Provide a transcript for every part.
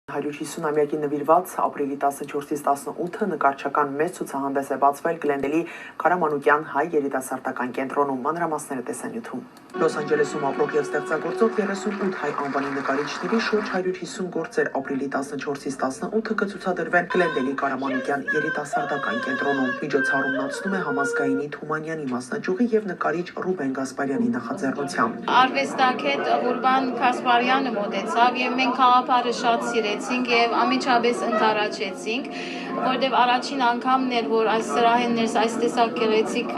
150-ամյակի նվիրված ապրիլի 14-ից 18-ը նկարչական մեծ ցուցահանդես է բացվել Գլենդելի Կարամանուկյան հայ երիտասարդական կենտրոնում, մանրամասները տեսանյութում։ Լոս Անջելեսում ապրող և ստեղծագործող 38 հայ անվանի նկարիչների շուրջ 150 գործեր ապրիլի 14-ից 18-ը կցուցադրվեն Գլենդելի Կարամանուկյան երիտասարդական կենտրոնում։ Միջոցառումն անցնում է Համազգայինի Թումանյանի մասնաճյուղի և նկարիչ Ռուբեն Գասպարյանի նախաձեռնությամբ։ Արվեստագետ Ղուրբան Գասպարյանը մոտեցավ և մենք խաղապարը շատ սիրեցինք և ամիջապես ընդառաջեցինք, որտեղ առաջին անգամն էր, որ այս սրահին այս տեսակ գեղեցիկ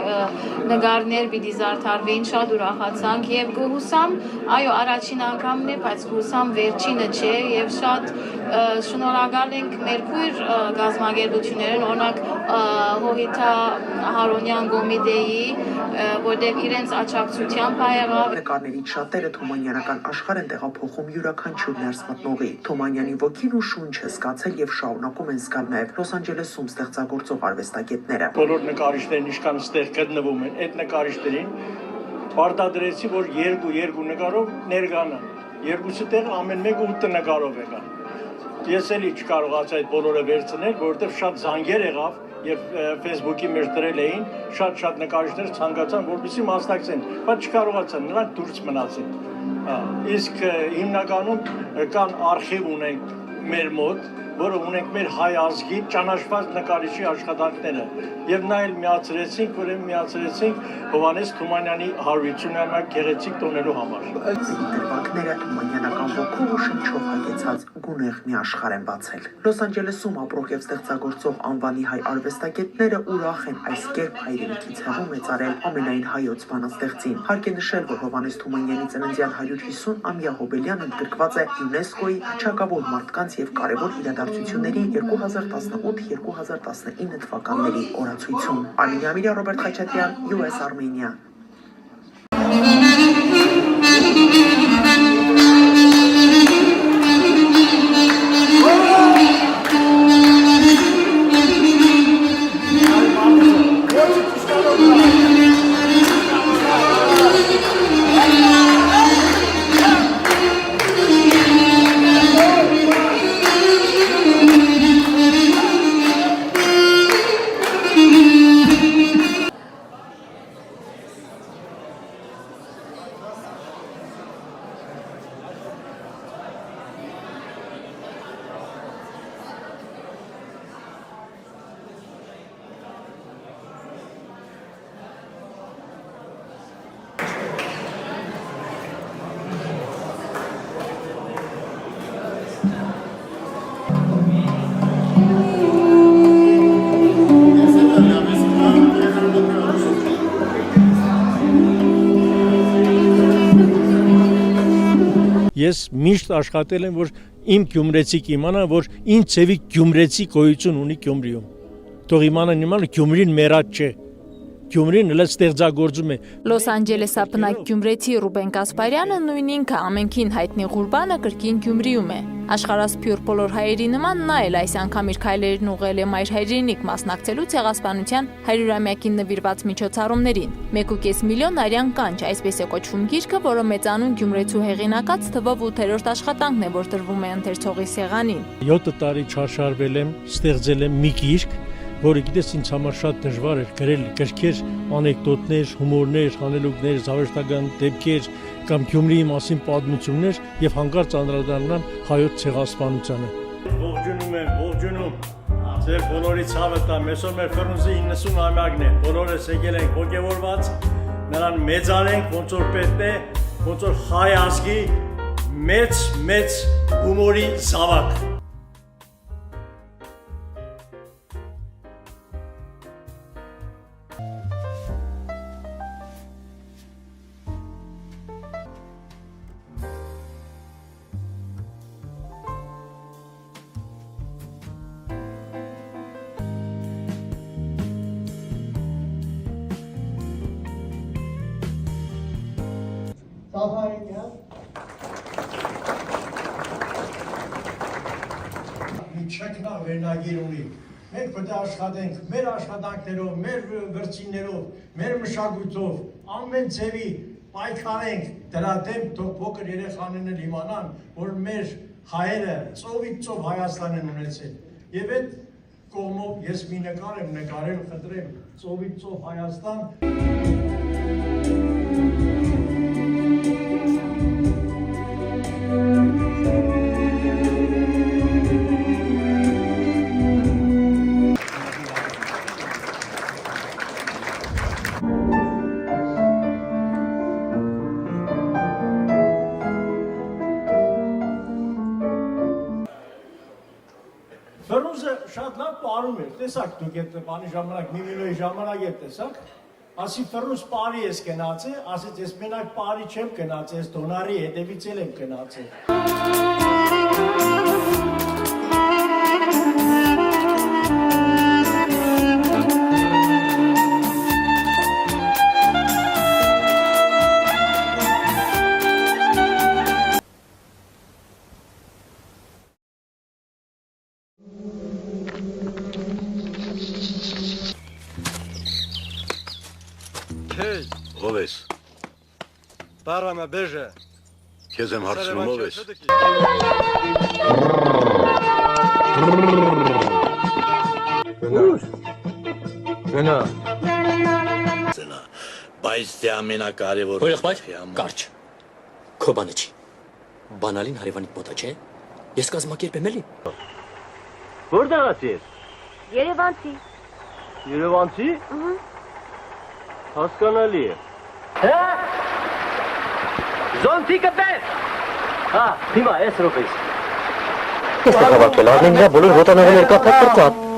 նկարներ պիտի զարդարվեին, շատ ուրախացանք և գուհուսամ, այո, առաջին անգամն է, բայց գուհուսամ վերջինը չէ և շատ շնորհակալ ենք մեր քույր գազམ་ագերբություններին, օրինակ Հովիթա Հարոնյան Գոմիդեի, որտեղ իրենց աջակցությամբ ա եղավ։ Նկարներից շատերը թումանյանական աշխարհ են տեղափոխում յուրաքանչյուր ներս մտնողի։ Թումանյանի ոգին ու շունչը զգացել և շարունակում են զգալ նաև Լոս Անջելեսում ստեղծագործող արվեստագետները։ Բոլոր նկարիչներն ինչքան ստեղ գտնվում են, այդ նկարիչներին պարտադրեցի, որ երկու նկարով ներգանան։ Երկուսի տեղ ամեն մեկը 8 նկարով եկան։ Ես էլի չկարողացա այդ բոլորը վերցնել, որովհետև շատ զանգեր եղավ և Facebook-ի մեջ դրել էին, շատ նկարիչներ ցանկացան, որպեսզի մասնակցեն, բայց չկարողացան, նրանք դուրս մնացին։ Իսկ հիմնականում կան արխիվ ունենք մեր մոտ, որը ունենք մեր հայ ազգի ճանաչված նկարիչի աշխատանքները և նա էլ միացրեցինք, ուրեմն միացրեցինք Հովհաննես Թումանյանի 150-ամյակ գեղեցիկ տոնելու համար։ Դրվագները թումանյանական ոգով ու շնչով հագեցած գունեղ մի աշխարհ են բացել։ Լոս Անջելեսում ապրող և ստեղծագործող անվանի հայ արվեստագետները ուրախ են այս կերպ հայրենիքից հեռու մեծարել ամենայն հայոց բանաստեղծին։ Հարկ է նշել, որ Հովհաննես Թումանյանի ծննդյան 150-ամյա հոբելյանը ընդգրկված է ՅՈՒՆԵՍԿՕ-ի հռչակավոր մարդկանց և կարևոր իրադարձությունների 2018-2019 թվականների օրացույցում։ Արմինե Ամիրյան, Ռոբերտ Խաչատրյան, US Armenia։ Ես միշտ աշխատել եմ, որ իմ գյումրեցիք իմանա, որ ինչ ձևի գյումրեցի գոյություն ունի Գյումրիում։ Թող իմանան, Գյումրին մեռած չէ։ Գյումրին էլ ստեղծագործում է։ Լոս Անջելեսապնակ գյումրեցի Ռուբեն Գասպարյանը նույն ինքը ամենքին հայտնի Ղուրբանը կրկին Գյումրիում է։ Աշխարհասփյուռ բոլոր հայերի նման նա էլ այս անգամ իր քայլերն ուղղել է մայր հայրենիք մասնակցելու ցեղասպանության 100-ամյակին նվիրված միջոցառումներին։ 1.5 միլիոն արյան կանչ, այսպես է կոչվում գիրքը, որը մեծանուն գյումրեցու հեղինակած թվով 8-րդ աշխատանքն է, որ տրվում է ընթերցողի սեղանին։ 7 տարի չարշարվել եմ, ստեղծել եմ մի գիրք, որը գիտես ինձ համար շատ դժվար էր գրել գրքեր, անեկդոտներ, հումորներ, հանելուկներ, զավեշտական դեպքեր կամ Գյումրիի մասին պատմություններ եւ հանկարծ անդրադառնալ հայոց ցեղասպանությանը։ Ողջունում եմ, ողջունում։ Ձեր բոլորի ցավը տամ, այսօր մեր Ֆրունզի 90-ամյակն է։ Բոլորս եկել ենք ողջավորված, նրան մեծարենք, ոնց որ պետք է, ոնց որ հայ ազգի մեծ հումորի զավակ։ Չքնաղ վերնագիր ունի։ Մենք պետք է աշխատենք մեր աշխատանքներով, մեր վրձիններով, մեր մշակույթով, ամեն ձևի պայքարենք դրա դեմ, թող փոքր երեխաներն էլ իմանան, որ մեր հայերը ծովից ծով Հայաստան են ունեցել։ Եվ այդ կողմով ես մի նկար եմ նկարել, խնդրեմ, ծովից ծով Հայաստան։ Ֆրունզը շատ լավ պարում էր, տեսակ դուք այդ բանի ժամանակ, մի միլոյի ժամանակ է տեսակ, ասի Ֆրունզ պարի ես գնացել, ասեց ես մենակ պարի չեմ գնացել, ես դոնարի հետևից էլ եմ գնացել։ Քեզ Ով ես, բարամը բեժը քեզ եմ հարցնում ով ես, Գնա ծնա, բայց դե ամենակարևոր Եղբայր, կարճ, քո բանը չի, բանալին հարևանիդ մոտա չէ, ես կազմակերպ եմ էլի։ Որտեղից ես, Երևանցի։ Երևանցի, հասկանալի է։ Զոնտիկը բեր, հիմա ես ռոպեիս։ Ես տղավակել, արնեն նրա բոլոր հոտանողը ներկա թակ պրծատ։